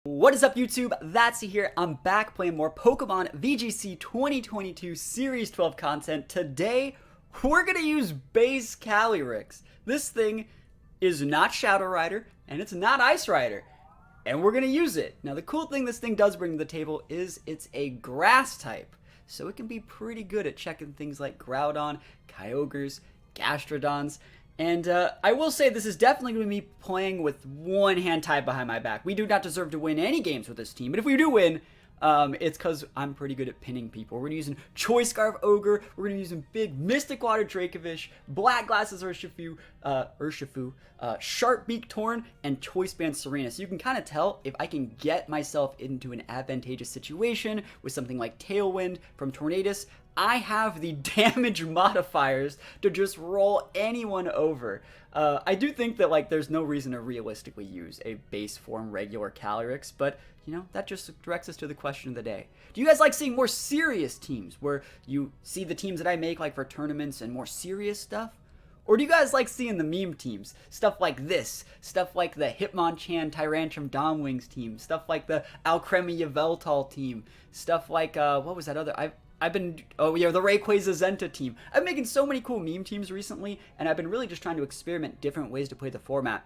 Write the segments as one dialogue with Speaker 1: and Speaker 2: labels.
Speaker 1: What is up, YouTube? That's here. I'm back playing more Pokemon VGC 2022 Series 12 content. Today, we're gonna use base Calyrex. This thing is not Shadow Rider, and it's not Ice Rider, and we're gonna use it. Now, the cool thing this thing does bring to the table is it's a Grass type, so it can be pretty good at checking things like Groudon, Kyogres, Gastrodons. And I will say this is definitely going to be playing with one hand tied behind my back. We do not deserve to win any games with this team, but if we do win, it's because I'm pretty good at pinning people. We're going to be using Choice Scarf Ogre, we're going to be using big Mystic Water Dracovish, Black Glasses Urshifu, Sharp Beak Torn, and Choice Band Serena. So you can kind of tell if I can get myself into an advantageous situation with something like Tailwind from Tornadus, I have the damage modifiers to just roll anyone over. I do think that there's no reason to realistically use a base form regular Calyrex, but you know, that just directs us to the question of the day. Do you guys like seeing more serious teams where you see the teams that I make like for tournaments and more serious stuff? Or do you guys like seeing the meme teams? Stuff like this. Stuff like the Hitmonchan Tyrantrum Domwings team. Stuff like the Alcremie Yveltal team. Stuff like, what was that other? Oh yeah, the Rayquaza Zenta team. I've been making so many cool meme teams recently, and I've been really just trying to experiment different ways to play the format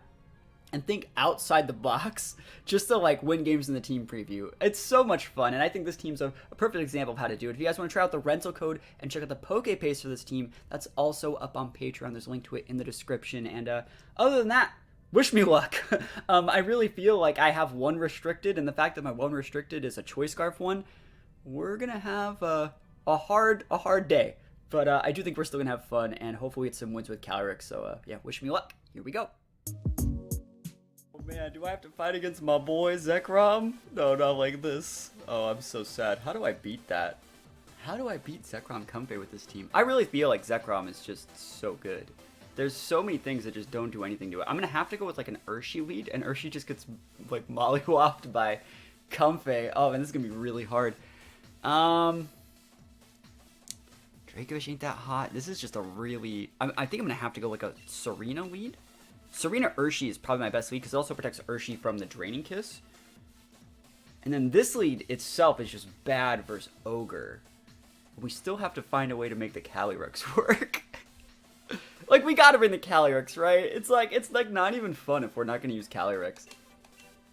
Speaker 1: and think outside the box just to win games in the team preview. It's so much fun, and I think this team's a perfect example of how to do it. If you guys want to try out the rental code and check out the Poke Paste for this team, that's also up on Patreon. There's a link to it in the description. And other than that, wish me luck. I really feel like I have one restricted, and the fact that my one restricted is a Choice Scarf one, we're gonna have a hard day. But I do think we're still gonna have fun, and hopefully get some wins with Calyrex. So yeah, wish me luck. Here we go. Oh man, do I have to fight against my boy Zekrom? No, not like this. Oh, I'm so sad. How do I beat that? How do I beat Zekrom Comfey with this team? I really feel like Zekrom is just so good. There's so many things that just don't do anything to it. I'm gonna have to go with an Urshi lead, and Urshi just gets mollywopped by Comfey. Oh man, this is gonna be really hard. Dracovish ain't that hot. This is just a really... I think I'm going to have to go a Serena lead. Serena Urshi is probably my best lead because it also protects Urshi from the Draining Kiss. And then this lead itself is just bad versus Ogre. We still have to find a way to make the Calyrex work. We gotta bring the Calyrex, right? It's not even fun if we're not going to use Calyrex.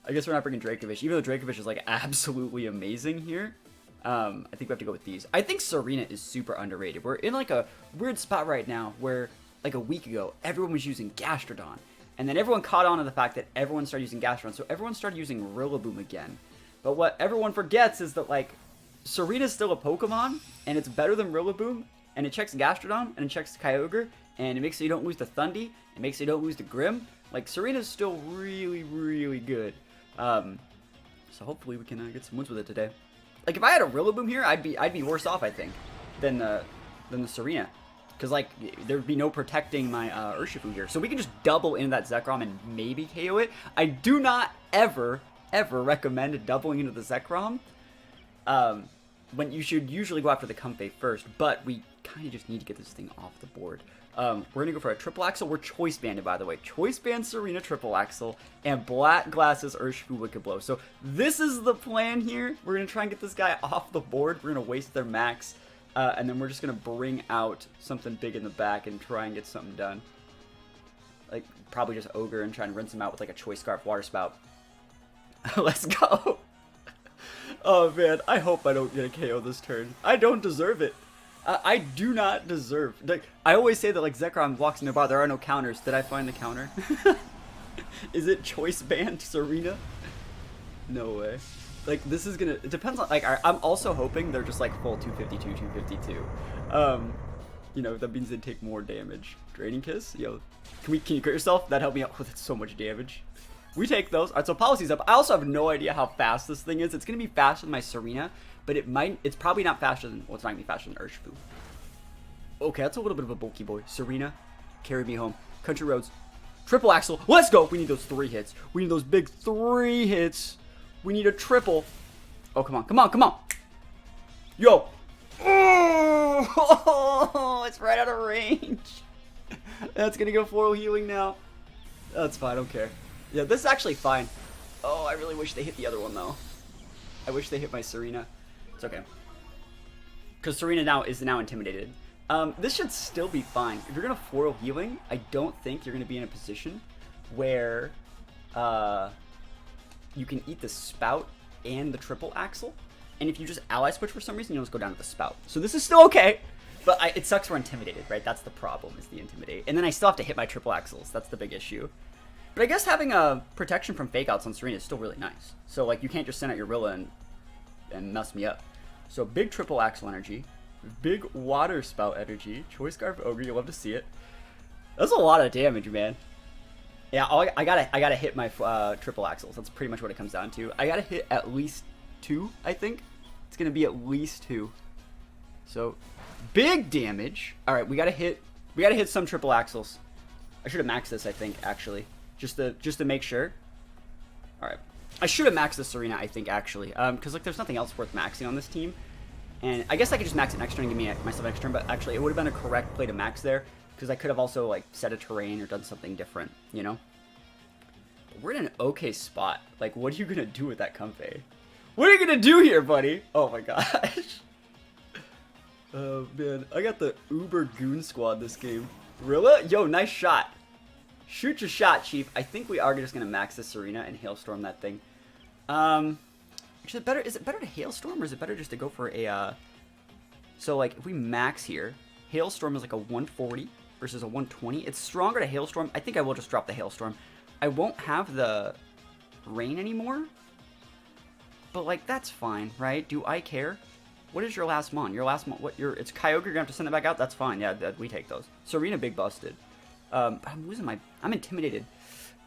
Speaker 1: I guess we're not bringing Dracovish, even though Dracovish is absolutely amazing here. I think we have to go with these. I think Serena is super underrated. We're in a weird spot right now where a week ago everyone was using Gastrodon, and then everyone caught on to the fact that everyone started using Gastrodon, so everyone started using Rillaboom again. But what everyone forgets is that Serena's still a Pokemon, and it's better than Rillaboom, and it checks Gastrodon, and it checks Kyogre, and it makes so you don't lose the Thundy, it makes so you don't lose the Grim. Serena's still really, really good. So hopefully we can get some wins with it today. If I had a Rillaboom here, I'd be worse off, I think, than the Serena, because there'd be no protecting my Urshifu here. So we can just double into that Zekrom and maybe KO it. I do not ever recommend doubling into the Zekrom. When you should usually go after the Comfey first, but we kind of just need to get this thing off the board. We're gonna go for a triple axle. We're choice banded, by the way. Choice band Serena triple axle and Black Glasses Urshifu Wicked Blow. So this is the plan here. We're gonna try and get this guy off the board. We're gonna waste their max, and then we're just gonna bring out something big in the back and try and get something done. Probably just Ogre and try and rinse him out with a Choice Scarf Water Spout. Let's go. Oh man, I hope I don't get a KO this turn. I don't deserve it. I do not deserve... I always say that Zekrom walks in the bar, there are no counters. Did I find the counter? Is it Choice Band Serena? No way. This is gonna... It depends on... I'm also hoping they're just full 252, 252. You know, that means they take more damage. Draining Kiss? Yo, can you crit yourself? That helped me out with so much damage. We take those. Alright, so policy's up. I also have no idea how fast this thing is. It's gonna be faster than my Serena, but it's probably not faster than, well, it's not gonna be faster than Urshifu. Okay, that's a little bit of a bulky boy. Serena, carry me home. Country Roads, triple axle. Let's go. We need those 3 hits. We need those big 3 hits. We need a triple. Oh, come on, come on, come on. Yo. Oh, it's right out of range. That's gonna go floral healing now. That's fine, I don't care. Yeah, this is actually fine. Oh, I really wish they hit the other one, though. I wish they hit my Serena. It's okay. Because Serena is now intimidated. This should still be fine. If you're going to foil healing, I don't think you're going to be in a position where you can eat the Spout and the triple Axle. And if you just ally switch for some reason, you'll just go down to the Spout. So this is still okay. But it sucks we're intimidated, right? That's the problem, is the intimidate. And then I still have to hit my triple Axles. That's the big issue. But I guess having a protection from fake outs on Serena is still really nice. So like you can't just send out your Rilla and mess me up. So big triple Axle energy. Big water spout energy. Choice Scarf Ogre, you'll love to see it. That's a lot of damage, man. Yeah, I gotta hit my triple Axles. That's pretty much what it comes down to. I gotta hit at least 2, I think. It's gonna be at least 2. So big damage. All right, we gotta hit some triple Axles. I should have maxed this, I think, actually, just to make sure. All right, I should have maxed the Serena, I think, actually, because like there's nothing else worth maxing on this team. And I guess I could just max it next turn and give me myself an extra turn, but actually it would have been a correct play to max there, because I could have also like set a terrain or done something different, you know? But we're in an okay spot. Like, what are you gonna do with that Comfey? What are you gonna do here, buddy? Oh my gosh. Oh man, I got the Uber Goon Squad this game. Rilla? Yo, nice shot. Shoot your shot, Chief. I think we are just gonna max this Serena and Hailstorm that thing. Is it better to Hailstorm, or is it better just to go for a, so like if we max here, Hailstorm is like a 140 versus a 120. It's stronger to Hailstorm. I think I will just drop the Hailstorm. I won't have the Rain anymore, but like that's fine, right? Do I care? What is your last mon? Your last mon, it's Kyogre, you're gonna have to send it back out? That's fine, yeah, we take those. Serena big busted. But I'm intimidated.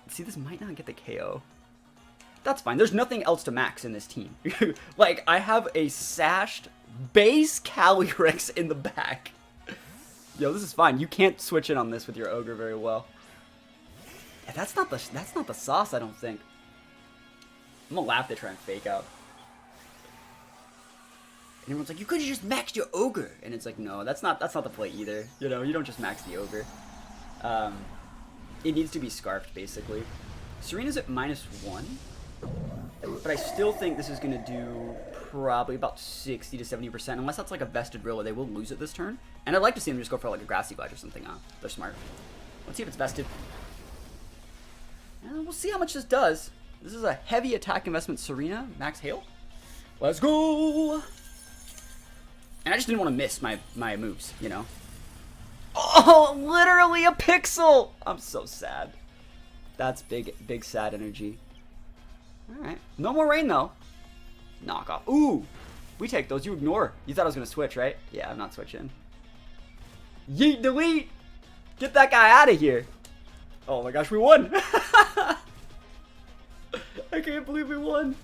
Speaker 1: See, this might not get the KO. That's fine. There's nothing else to max in this team. Like, I have a sashed base Calyrex in the back. Yo, this is fine. You can't switch in on this with your Ogre very well. Yeah, that's not the sauce, I don't think. I'm gonna laugh they try and fake out. And everyone's like, you could have just maxed your Ogre. And it's like, no, that's not the play either. You know, you don't just max the Ogre. It needs to be scarfed, basically. Serena's at -1. But I still think this is going to do probably about 60 to 70%. Unless that's like a vested Rilla, they will lose it this turn. And I'd like to see them just go for like a Grassy Glide or something. They're smart. Let's see if it's vested. And we'll see how much this does. This is a heavy attack investment Serena. Max Hail. Let's go! And I just didn't want to miss my moves, you know? Oh, literally a pixel! I'm so sad. That's big sad energy. Alright. No more rain, though. Knock off. Ooh! We take those. You ignore. You thought I was going to switch, right? Yeah, I'm not switching. Yeet, delete! Get that guy out of here. Oh my gosh, we won! I can't believe we won.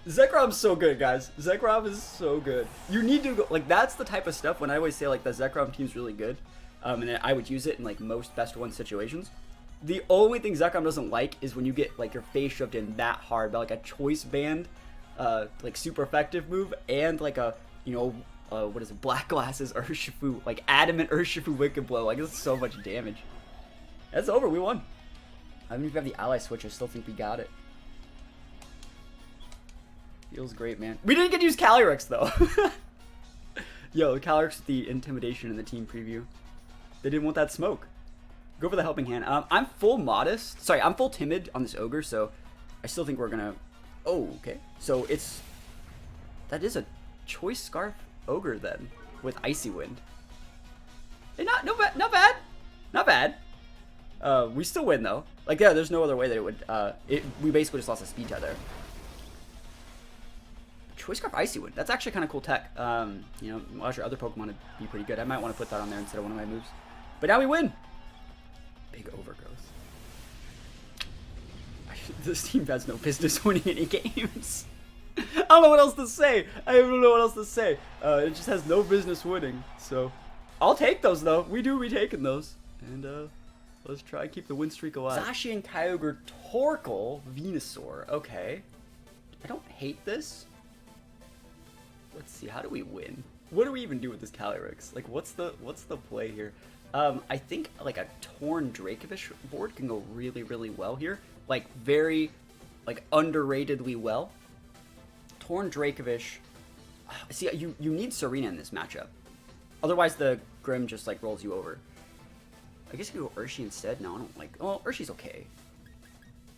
Speaker 1: Zekrom's so good, guys. Zekrom is so good. You need to go, like, that's the type of stuff when I always say, like, the Zekrom team's really good. And then I would use it in, like, most best one situations. The only thing Zekrom doesn't like is when you get, like, your face shoved in that hard by, like, a choice band, like, super effective move, and, like, a, you know, what is it, Black Glasses Urshifu, like, Adamant Urshifu Wicked Blow. Like, it's so much damage. That's over. We won. I mean, if we have the ally switch, I still think we got it. Feels great, man. We didn't get to use Calyrex, though. Yo, Calyrex with the intimidation in the team preview. They didn't want that smoke. Go for the helping hand. I'm full modest. Sorry, I'm full timid on this Ogre, so I still think we're gonna... Oh, okay. So it's... That is a Choice Scarf Ogre, then, with Icy Wind. Not bad. Not bad. We still win, though. Like, yeah, there's no other way that it would... we basically just lost a speed tether. Choice Scarf Icy Wind. That's actually kind of cool tech. You know, allows your other Pokemon to be pretty good. I might want to put that on there instead of one of my moves. But now we win. Big Overgrowth. This team has no business winning any games. I don't know what else to say. I don't know what else to say. It just has no business winning. So, I'll take those, though. We do be taking those. And, let's try and keep the win streak alive. Zacian, Kyogre, Torkoal, Venusaur. Okay. I don't hate this. Let's see, how do we win? What do we even do with this Calyrex? Like, what's the play here? I think like a Torn Dracovish board can go really, really well here. Like very like underratedly well. Torn Dracovish. See, you need Serena in this matchup. Otherwise, the Grim just like rolls you over. I guess you could go Urshi instead. No, I don't like. Well, Urshi's okay.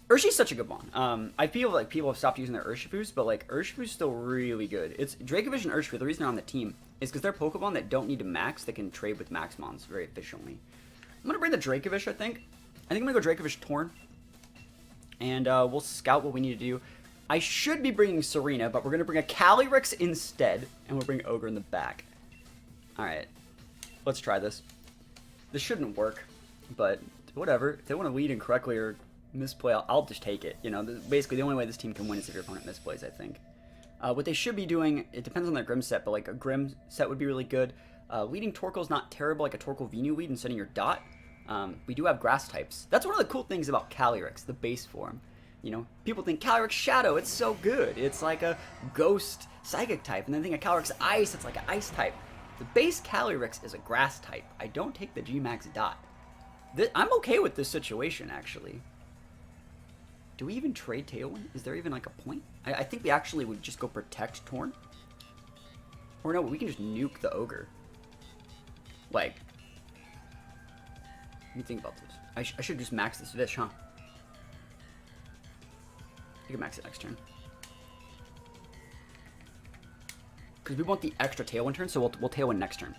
Speaker 1: Urshi's such a good one. I feel like people have stopped using their Urshifus, but like Urshifu's still really good. It's Dracovish and Urshifu. The reason they're on the team is because they're Pokemon that don't need to max. That can trade with Maxmons very efficiently. I'm gonna bring the Dracovish. I think I'm gonna go Dracovish Torn, and we'll scout what we need to do. I should be bringing Serena, but we're gonna bring a Calyrex instead, and we'll bring Ogre in the back. All right, let's try this. This shouldn't work, but whatever. If they want to lead incorrectly or misplay, I'll just take it. You know, basically the only way this team can win is if your opponent misplays, I think. What they should be doing, it depends on their Grim set, but like a Grim set would be really good. Leading Torkoal's not terrible, like a Torkoal Venu lead and setting your dot. We do have grass types. That's one of the cool things about Calyrex, the base form. You know, people think Calyrex Shadow, it's so good. It's like a ghost psychic type, and then think of Calyrex Ice, it's like an ice type. The base Calyrex is a grass type. I don't take the G-Max dot. I'm okay with this situation, actually. Do we even trade Tailwind? Is there even like a point? I think we actually would just go protect Torn. Or no, we can just nuke the Ogre. Like, let me think about this. I should just max this Vish, huh? You can max it next turn. Because we want the extra Tailwind turn, so we'll Tailwind next turn.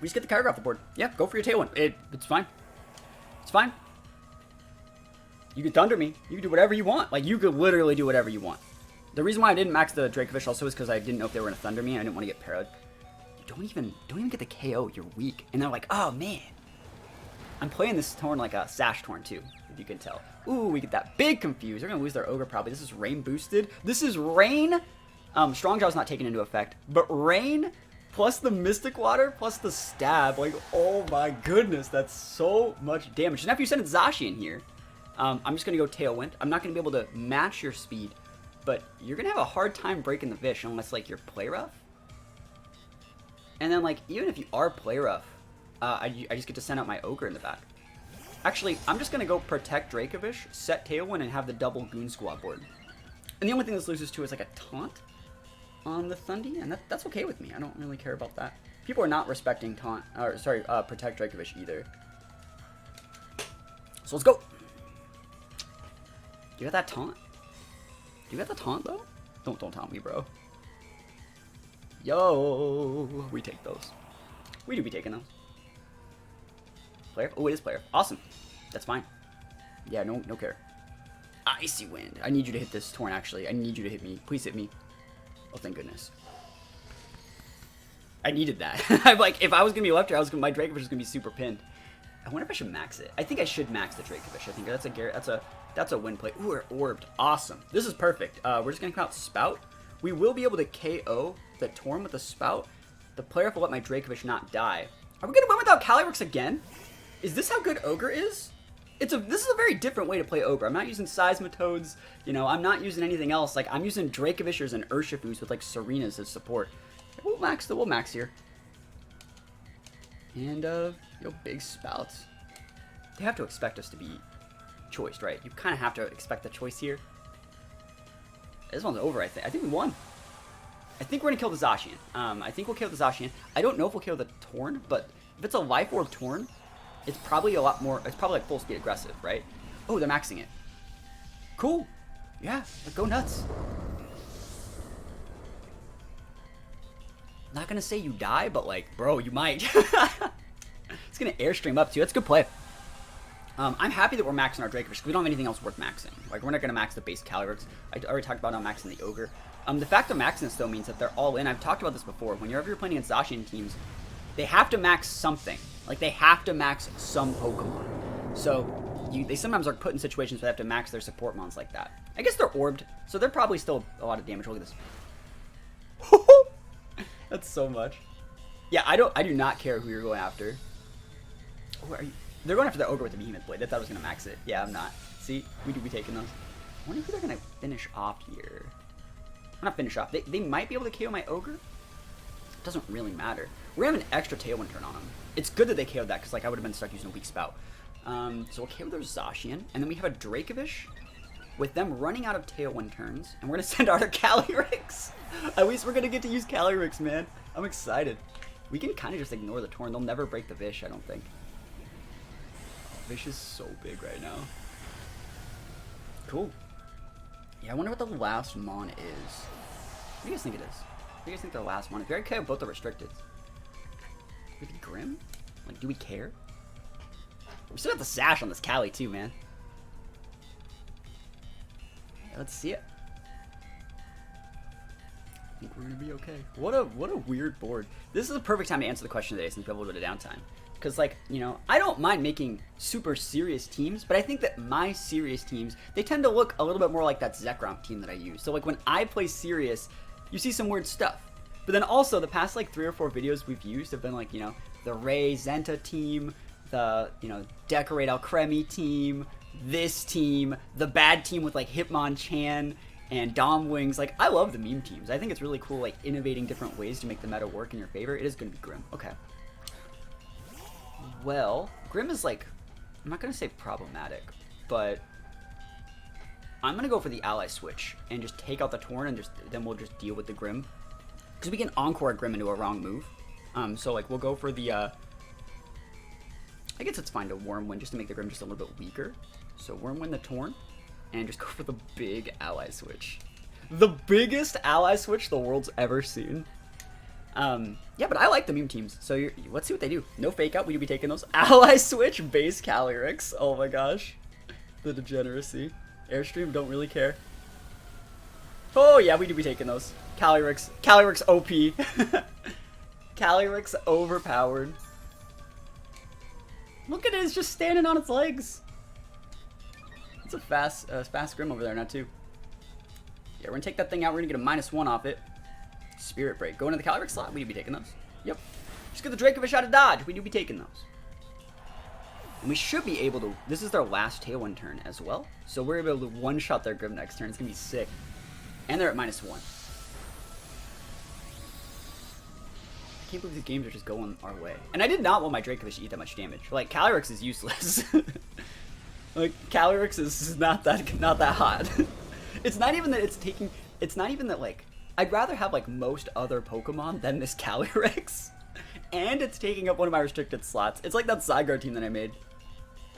Speaker 1: We just get the Kyogre off the board. Yeah, go for your Tailwind. It's fine. It's fine. You can Thunder me. You can do whatever you want. Like, you could literally do whatever you want. The reason why I didn't max the Dracovish also is because I didn't know if they were going to Thunder me, and I didn't want to get parried. Don't even get the KO. You're weak. And they're like, oh, man. I'm playing this Torn like a Sash Torn, too, if you can tell. Ooh, we get that big confuse. They're going to lose their Ogre, probably. This is Rain boosted. This is Rain. Strong Jaw's not taken into effect, but Rain plus the Mystic Water plus the Stab, like, oh my goodness, that's so much damage. And after you send Zacian here, I'm just going to go Tailwind. I'm not going to be able to match your speed, but you're going to have a hard time breaking the Vish unless, like, you're Play Rough. And then, like, even if you are Play Rough, I just get to send out my Ogre in the back. Actually, I'm just going to go protect Dracovish, set Tailwind, and have the double Goon Squad board. And the only thing this loses to is, like, a Taunt on the Thundy, and that's okay with me. I don't really care about that. People are not respecting Taunt, or sorry, Protect Dracovish either. So let's go. You got that Taunt? You got the Taunt, though? Don't taunt me, bro. Yo, we take those. We do be taking those. Player? Oh, it is player. Awesome. That's fine. Yeah, no care. Icy Wind. I need you to hit this Torn, actually. I need you to hit me. Please hit me. Oh, thank goodness. I needed that. I'm like, if I was going to be left here, my Dracovish was going to be super pinned. I wonder if I should max it. I think I should max the Dracovish. I think that's a win play. Ooh, we're orbed. Awesome. This is perfect. We're just going to come out Spout. We will be able to KO the Torn with the Spout. The player will let my Dracovish not die. Are we going to win without Calyrex again? Is this how good Ogre is? This is a very different way to play Ogre. I'm not using Seismitoads, you know, I'm not using anything else. Like, I'm using Dracovishers and Urshifus with, like, Serenas as support. We'll max here. And, big Spouts. They have to expect us to be choiced, right? You kind of have to expect the choice here. This one's over, I think. I think we won. I think we're going to kill the Zacian. I think we'll kill the Zacian. I don't know if we'll kill the Torn, but if it's a Life Orb Torn, it's probably a lot more, it's probably like full speed aggressive, right? Oh, they're maxing it. Cool. Yeah, go nuts. Not gonna say you die, but like, bro, you might. It's gonna Airstream up too. That's a good play. I'm happy that we're maxing our Dracovish because we don't have anything else worth maxing. Like, we're not gonna max the base Calyrex. I already talked about not maxing the Ogre. The fact of maxing this though means that they're all in. I've talked about this before. Whenever you're playing against Zacian teams, they have to max something. Like, they have to max some Pokemon. So, they sometimes are put in situations where they have to max their support mons like that. I guess they're orbed, so they're probably still a lot of damage. Look at this. That's so much. Yeah, I do not care who you're going after. Oh, they're going after the Ogre with the Behemoth Blade. I thought I was going to max it. Yeah, I'm not. See? We do be taking those. I wonder who they're going to finish off here. Not finish off. They might be able to KO my Ogre. It doesn't really matter. We're going to have an extra Tailwind turn on them. It's good that they KO'd that, because like I would have been stuck using a weak Spout. So we'll KO their Zacian, and then we have a Dracovish. with them running out of Tailwind turns, and we're going to send out our Calyrex. At least we're going to get to use Calyrex, man. I'm excited. We can kind of just ignore the Torn. They'll never break the Vish, I don't think. Vish is so big right now. Cool. Yeah, I wonder what the last Mon is. What do you guys think it is? What do you guys think the last Mon is? Very okay with both the restricted. Is it Grim? Like, do we care? We still got the Sash on this Cali too, man. Yeah, let's see it. I think we're gonna be okay. What a weird board. This is the perfect time to answer the question today since we have a little bit of downtime. Because, like, you know, I don't mind making super serious teams, but I think that my serious teams, they tend to look a little bit more like that Zekrom team that I use. So, like, when I play serious, you see some weird stuff. But then also, the past, like, 3 or 4 videos we've used have been, like, you know, the Ray Zenta team, the, you know, Decorate Alcremie team, this team, the bad team with, like, Hitmonchan and Dom Wings. Like, I love the meme teams. I think it's really cool, like, innovating different ways to make the meta work in your favor. It is going to be Grim. Okay. Well, Grim is, like, I'm not going to say problematic, but I'm going to go for the ally switch and just take out the Torn and then we'll just deal with the Grim. Because we can encore Grim into a wrong move. So, like, we'll go for the, I guess it's fine to Wormwind just to make the Grim just a little bit weaker. So, Wormwind the Torn, and just go for the big ally switch. The biggest ally switch the world's ever seen. Yeah, but I like the meme teams, so let's see what they do. No fake out, we do be taking those. Ally switch, base Calyrex. Oh my gosh. The degeneracy. Airstream, don't really care. Oh yeah, we do be taking those. Calyrex OP. Calyrex overpowered. Look at it, it's just standing on its legs. It's a fast Grim over there now too. Yeah, we're gonna take that thing out, we're gonna get a -1 off it. Spirit Break. Go into the Calyrex slot, we do be taking those. Yep. Just get the Dracovish out of dodge, we do be taking those. And we should be able to, this is their last Tailwind turn as well. So we're able to one-shot their Grim next turn, it's gonna be sick. And they're at -1. I can't believe these games are just going our way. And I did not want my Dracovish to eat that much damage. Like, Calyrex is useless. Like, Calyrex is not that hot. It's not even that it's taking, it's not even that, like, I'd rather have, like, most other Pokemon than this Calyrex. And it's taking up one of my restricted slots. It's like that Zygarde team that I made.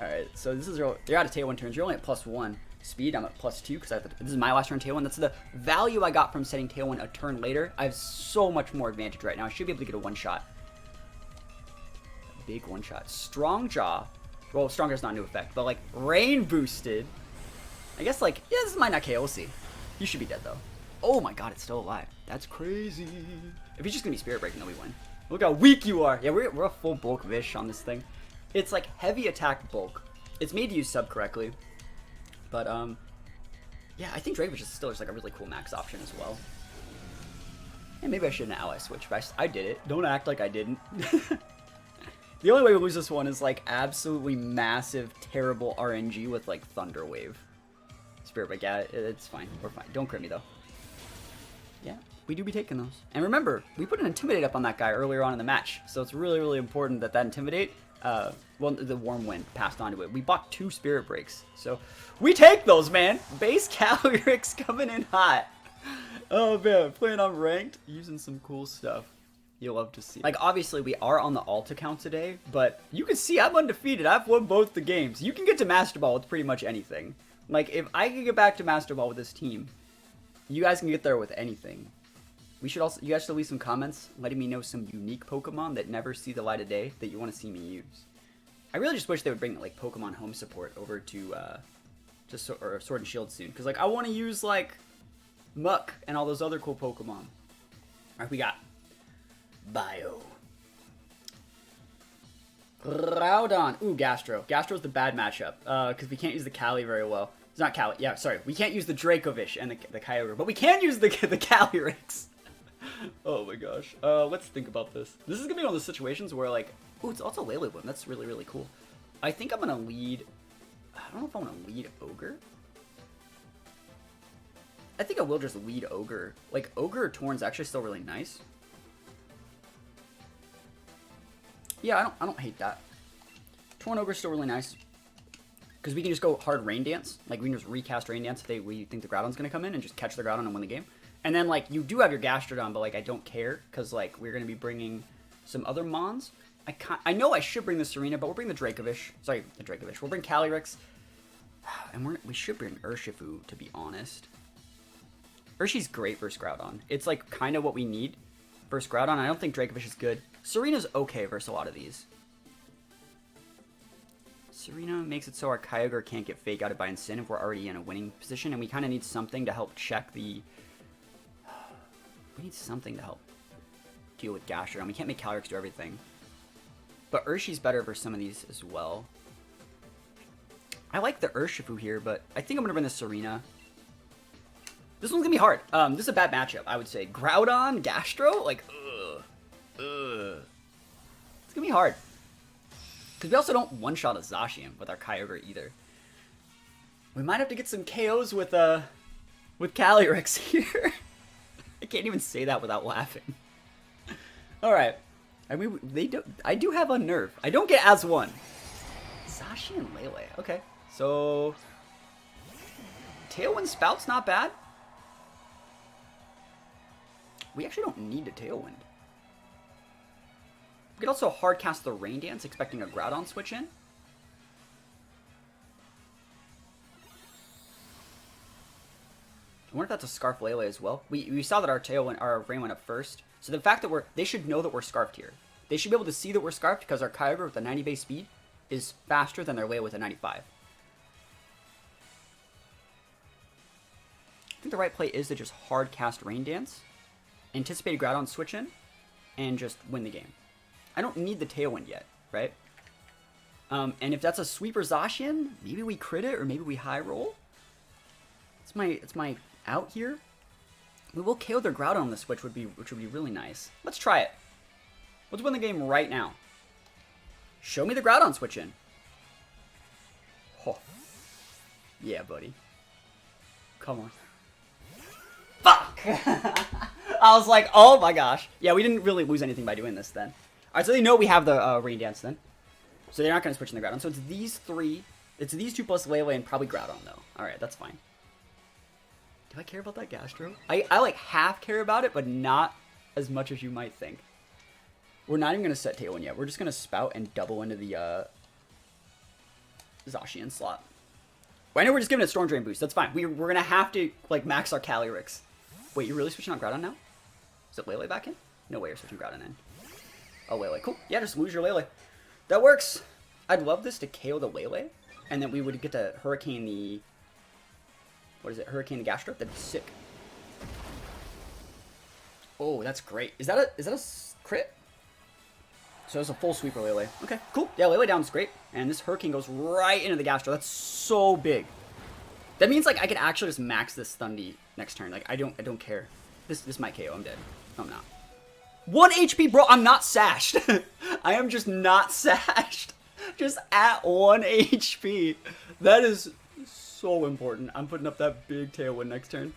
Speaker 1: Alright, so this is real, you're out of Tailwind turns. You're only at +1 speed. I'm at +2 because this is my last turn Tailwind. That's the value I got from setting Tailwind a turn later. I have so much more advantage right now. I should be able to get a one-shot. Big one-shot. Strong Jaw. Well, Strong Jaw's not a new effect, but, like, Rain boosted. I guess, like, yeah, this might not KO. We'll see. You should be dead, though. Oh my god, it's still alive. That's crazy. If he's just gonna be Spirit Breaking, then we win. Look how weak you are. Yeah, we're a full bulk Vish on this thing. It's like heavy attack bulk. It's made to use sub correctly. But, yeah, I think Dracovish is still just like a really cool max option as well. And maybe I shouldn't ally switch, but I did it. Don't act like I didn't. The only way we lose this one is like absolutely massive, terrible RNG with like Thunder Wave. Spirit Break, yeah, it's fine. We're fine. Don't crit me though. Yeah, we do be taking those. And remember, we put an Intimidate up on that guy earlier on in the match. So it's really, really important that that Intimidate, well, the Warm Wind passed on to it. We bought 2 Spirit Breaks. So we take those, man. Base Calyrex coming in hot. Oh, man. Playing on ranked, using some cool stuff. You'll love to see. Like, obviously, we are on the alt account today, but you can see I'm undefeated. I've won both the games. You can get to Master Ball with pretty much anything. Like, if I can get back to Master Ball with this team, you guys can get there with anything. We should also, you guys should leave some comments letting me know some unique Pokemon that never see the light of day that you want to see me use. I really just wish they would bring, like, Pokemon Home support over to, or Sword and Shield soon. Because, like, I want to use, like, Muck and all those other cool Pokemon. Alright, we got Bio. Groudon. Ooh, Gastro. Gastro's the bad matchup. Because we can't use the Cali very well. It's not Cali. Yeah, sorry. We can't use the Dracovish and the Kyogre. But we can use the Calyrex. Oh my gosh. Let's think about this. This is going to be one of those situations where, like... Ooh, it's also Lele Bloom. That's really, really cool. I think I'm going to lead... I don't know if I want to lead Ogre. I think I will just lead Ogre. Like, Ogre or Torn's actually still really nice. Yeah, I don't hate that. Torn Ogre's still really nice. Because we can just go hard Rain Dance. Like, we can just recast Rain Dance if we think the Groudon's going to come in and just catch the Groudon and win the game. And then, like, you do have your Gastrodon, but, like, I don't care. Because, like, we're going to be bringing some other Mons. I know I should bring the Serena, but we'll bring the Dracovish. Sorry, the Dracovish. We'll bring Calyrex. And we should bring Urshifu, to be honest. Urshi's great versus Groudon. It's, like, kind of what we need versus Groudon. I don't think Dracovish is good. Serena's okay versus a lot of these. Serena makes it so our Kyogre can't get fake outed by Incin if we're already in a winning position, and we kind of need something to help check the... We need something to help deal with Gastrodon. We can't make Calyrex do everything. But Urshi's better versus some of these as well. I like the Urshifu here, but I think I'm going to bring the Serena. This one's going to be hard. This is a bad matchup, I would say. Groudon, Gastro? Like, ugh. It's going to be hard. Because we also don't one-shot a Zacian with our Kyogre either. We might have to get some KOs with Calyrex here. I can't even say that without laughing. Alright. I mean, I do have Unnerve. I don't get as one. Zacian Lele. Okay. So... Tailwind Spout's not bad. We actually don't need a Tailwind. We could also hardcast the Rain Dance, expecting a Groudon switch in. I wonder if that's a Scarf Lele as well. We saw that our Rain went up first. So the fact that they should know that we're Scarfed here. They should be able to see that we're Scarfed because our Kyogre with a 90 base speed is faster than their Lele with a 95. I think the right play is to just hardcast Rain Dance, anticipate a Groudon switch in, and just win the game. I don't need the Tailwind yet, right? And if that's a Sweeper Zacian, maybe we crit it or maybe we high roll. It's my out here. We will KO their Groudon on the switch, which would be really nice. Let's try it. Let's win the game right now. Show me the Groudon switch in. Oh. Yeah, buddy. Come on. Fuck! I was like, oh my gosh. Yeah, we didn't really lose anything by doing this then. Alright, so they know we have the Rain Dance then. So they're not going to switch in the Groudon. So it's these three. It's these two plus Lele and probably Groudon though. Alright, that's fine. Do I care about that Gastro? I like half care about it, but not as much as you might think. We're not even going to set Tailwind yet. We're just going to Spout and double into the Zacian slot. Well, I know we're just giving it Storm Drain boost. That's fine. We're going to have to like max our Calyrex. Wait, you're really switching on Groudon now? Is it Lele back in? No way you're switching Groudon in. Oh, Lele. Cool. Yeah, just lose your Lele. That works. I'd love this to KO the Lele, and then we would get to Hurricane the... What is it? Hurricane the Gastro? That'd be sick. Oh, that's great. Is that a crit? So it's a full Sweeper Lele. Okay, cool. Yeah, Lele down is great. And this Hurricane goes right into the Gastro. That's so big. That means like I could actually just max this Thundy next turn. Like I don't care. This might KO. I'm dead. No, I'm not. 1 HP, bro. I'm not sashed. I am just not sashed. Just at 1 HP. That is so important. I'm putting up that big Tailwind next turn.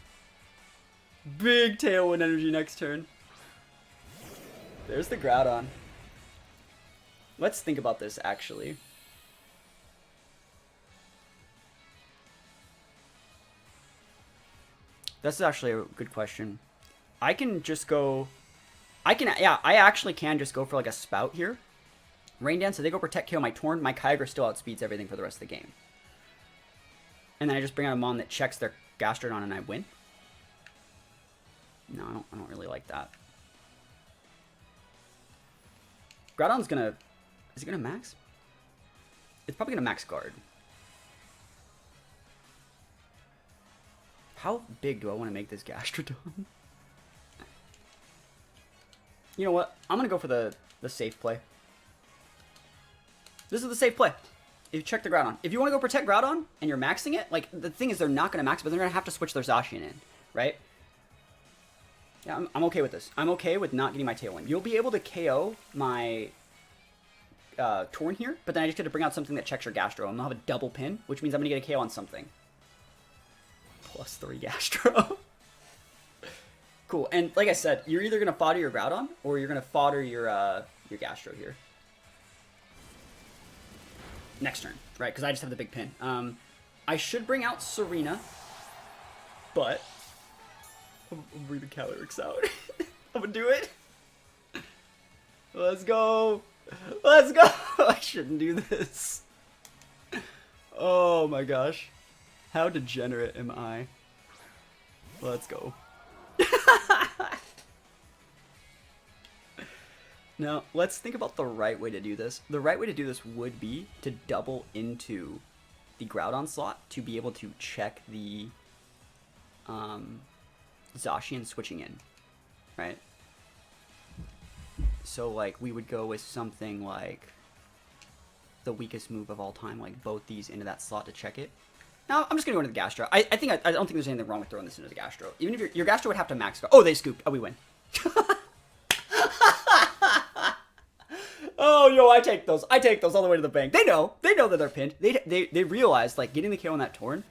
Speaker 1: Big Tailwind energy next turn. There's the Groudon. Let's think about this, actually. That's actually a good question. I can just go... Yeah, I actually can just go for like a Spout here. Rain Dance, so they go Protect, KO my Torn. My Kyogre still outspeeds everything for the rest of the game. And then I just bring out a Mon that checks their Gastrodon and I win. No, I don't really like that. Groudon's gonna... Is he gonna max? It's probably gonna max guard. How big do I want to make this Gastrodon? You know what? I'm gonna go for the safe play. This is the safe play. If you check the Groudon. If you want to go protect Groudon and you're maxing it, like the thing is they're not gonna max, but they're gonna have to switch their Zacian in, right? Yeah, I'm okay with this. I'm okay with not getting my Tailwind. You'll be able to KO my Torn here, but then I just get to bring out something that checks your Gastro. I'm gonna have a double pin, which means I'm gonna get a KO on something. +3 Gastro. Cool. And like I said, you're either gonna fodder your Groudon or you're gonna fodder your Gastro here. Next turn. right? Because I just have the big pin. I should bring out Serena, but I'm bringing the Calyrex out. I'm gonna do it. Let's go. Let's go. I shouldn't do this. Oh my gosh. How degenerate am I? Let's go. Now, let's think about the right way to do this. The right way to do this would be to double into the Groudon slot to be able to check the Zacian switching in, right? So, like, we would go with something like the weakest move of all time, like both these into that slot to check it. Now, I'm just going to go into the Gastro. I don't think there's anything wrong with throwing this into the Gastro. Even if your Gastro would have to max go. Oh, they scooped. Oh, we win. Oh, yo, I take those. I take those all the way to the bank. They know. They know that they're pinned. They realized, like, getting the KO on that Torn,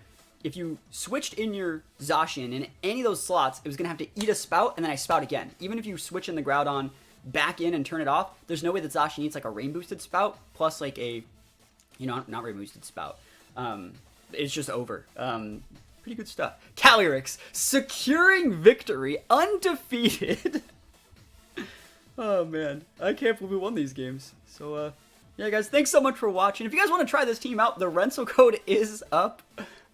Speaker 1: if you switched in your Zacian in any of those slots, it was going to have to eat a Spout, and then I Spout again. Even if you switch in the Groudon back in and turn it off, there's no way that Zacian eats, like, a Rain Boosted Spout, plus, like, a, you know, not Rain Boosted Spout. It's just over. Pretty good stuff. Calyrex, securing victory, undefeated. Oh, man. I can't believe we won these games. So, yeah, guys, thanks so much for watching. If you guys want to try this team out, the rental code is up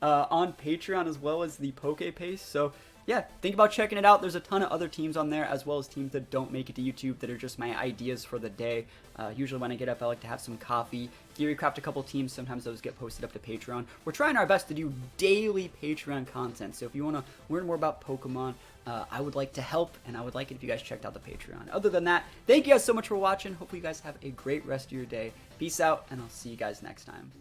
Speaker 1: on Patreon as well as the PokePace. So, yeah, think about checking it out. There's a ton of other teams on there, as well as teams that don't make it to YouTube that are just my ideas for the day. Usually when I get up, I like to have some coffee. Theory craft a couple teams. Sometimes those get posted up to Patreon. We're trying our best to do daily Patreon content. So if you want to learn more about Pokemon, I would like to help, and I would like it if you guys checked out the Patreon. Other than that, thank you guys so much for watching. Hopefully you guys have a great rest of your day. Peace out, and I'll see you guys next time.